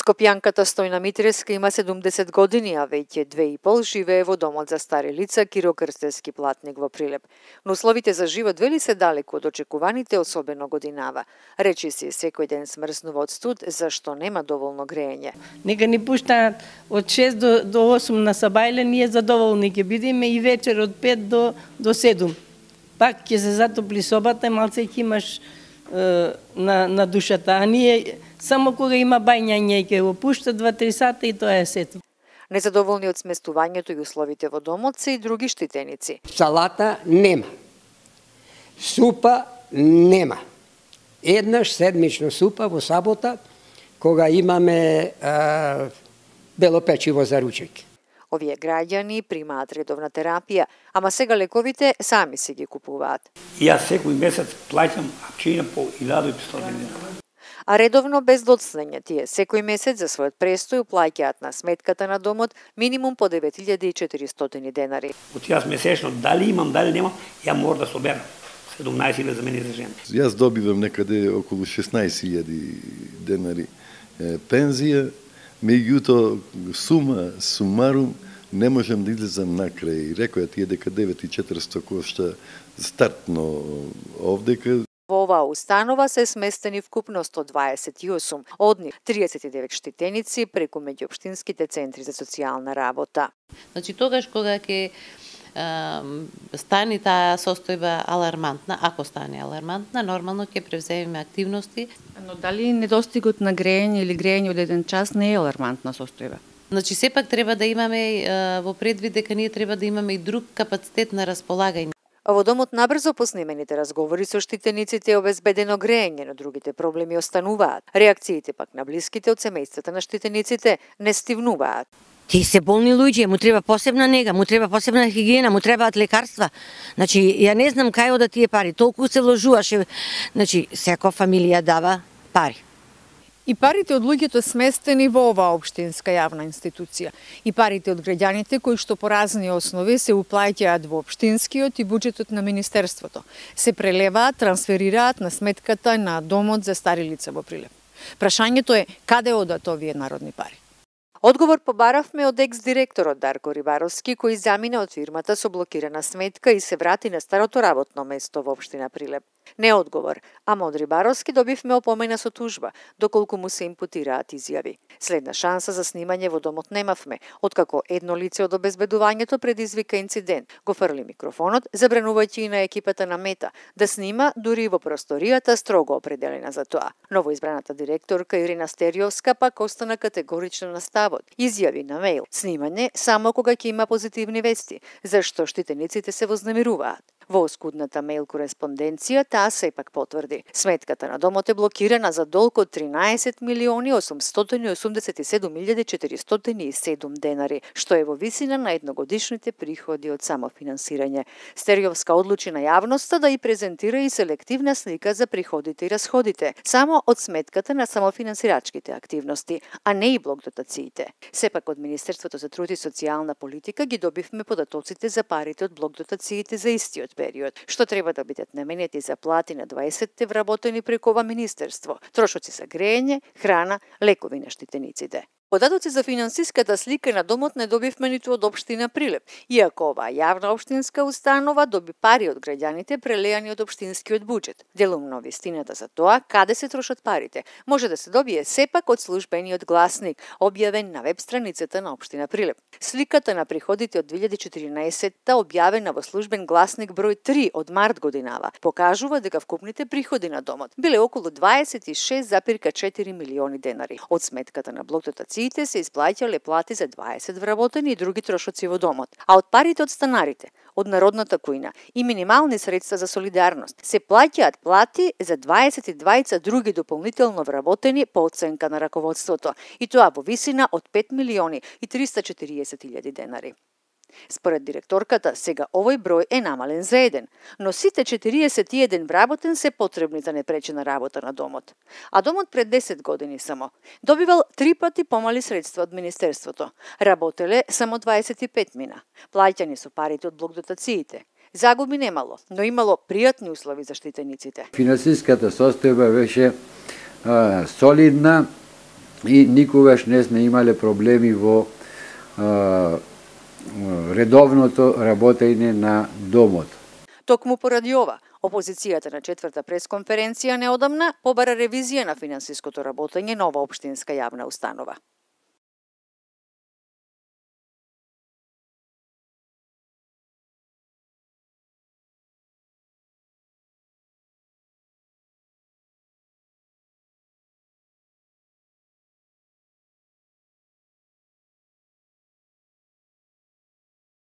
Скопјанката Стојна Митреска има 70 години, а веќе 2,5 живее во домот за стари лица Киро Крстевски платник во Прилеп. Но условите за живот вели се далеку од очекуваните, особено годинава. Речи си, секој ден смрзнува од студ, зашто нема доволно греење. Нека ни пуштаат од 6 до 8 на сабајле, ние задоволни ќе бидеме и вечер од 5 до 7. Пак ќе се затопли собата, малце ќе имаш на душата, а ние само кога има бајање ќе го пушта 2-3 сата и тоа е сето. Незадоволни од сместувањето и условите во домот се и други штитеници. Салата нема. Супа нема. Еднаш седмично супа во сабота, кога имаме бело печиво за ручек. Овие граѓани примаат редовна терапија, ама сега лековите сами си ги купуваат. Јас секој месец плаќам апчина по 1500 dinara. А редовно без доцнење тие секој месец за својот престој плаќаат на сметката на домот минимум по 9400 денари. Од јас месечно дали имам, дали немам, ја мора да соберам. 17.000 за мене за жена. Јас добивам некаде околу 16.000 денари пензија, меѓутоа сумарум не можам да излезам на крај. Рекоја тие дека 9.400 кошта стартно овдека. Во оваа установа се сместени вкупно 128, од нив 39 штитеници преку меѓуопштинските центри за социјална работа. Значи тогаш кога ќе стане таа состојба алармантна, ако стане алармантна, нормално ќе превземеме активности. Но дали недостигот на греење или греење од еден час не е алармантна состојба? Значи сепак треба да имаме во предвид дека ние треба да имаме и друг капацитет на располагање. Во домот набрзо поснимените разговори со штитениците е обезбедено греење, но другите проблеми остануваат. Реакциите пак на блиските од семејствата на штитениците не стивнуваат. Тие се болни луѓе, му треба посебна нега, му треба посебна хигиена, му требаат лекарства. Значи, ја не знам кај одат тие пари. Толку се вложуваше, значи, секоја фамилија дава пари. И парите од луѓето сместени во оваа општинска јавна институција. И парите од граѓаните кои што по разни основи се уплаќаат во општинскиот и буџетот на министерството. Се прелеваат, трансферираат на сметката на домот за стари лица во Прилеп. Прашањето е каде одат овие народни пари? Одговор побаравме од екс-директорот Дарко Рибаровски, кој замина од фирмата со блокирана сметка и се врати на старото работно место во општина Прилеп. Не одговор, ама од Рибаровски добивме опомена со тужба, доколку му се импутираат изјави. Следна шанса за снимање во домот немавме, откако едно лице од обезбедувањето предизвика инцидент. Го фрли микрофонот, забранувајќи и на екипата на Мета да снима дури и во просторијата строго определена за тоа. Новоизбраната директорка Ирина Стериовска пак остана категорична на ставот. Изјави на мејл: снимање само кога ќе има позитивни вести, зашто штитениците се вознемируваат. Во оскудната мејл кореспонденција таа сепак потврди. Сметката на домот е блокирана за долг од 13.887.407 денари, што е во висина на едногодишните приходи од самофинансирање. Стериовска одлучи на јавноста да и презентира и селективна слика за приходите и расходите, само од сметката на самофинансирачките активности, а не и блок дотациите. Сепак од Министерството за труд и социјална политика ги добивме податоците за парите од блок дотациите за истиот период, што треба да бидат наменети за плати на 20 вработени преку ова министерство, трошоци за греење, храна, лекови на штитениците. Податоци за финансиската слика на домот не добивме ниту од општина Прилеп, иако оваа јавна општинска установа доби пари од граѓаните прелеани од општинскиот буџет. Делумно вистината за тоа каде се трошат парите може да се добие сепак од службениот гласник, објавен на веб страницата на општина Прилеп. Сликата на приходите од 2014-та, објавена во службен гласник број 3 од март годинава, покажува дека вкупните приходи на домот биле околу 26,4 милиони денари. Од сметката на блок дотаци се исплаќале плати за 20 вработени и други трошоци во домот, а од парите од станарите, од народната кујна и минимални средства за солидарност се плаќаат плати за 22 други дополнително вработени по оценка на раководството, и тоа во висина од 5.340.000 денари. Според директорката, сега овој број е намален за еден, но сите 41 вработен се потребни за непречена работа на домот. А домот пред 10 години само добивал 3 пати помали средства од министерството. Работеле само 25 мина. Плаќани со парите од блок дотациите. Загуби немало, но имало пријатни услови за штитениците. Финансиската состојба беше солидна, и никогаш не сме имале проблеми во редовното работење на домот. Токму поради ова, опозицијата на четврта пресконференција неодамна побара ревизија на финансиското работење нова општинска јавна установа.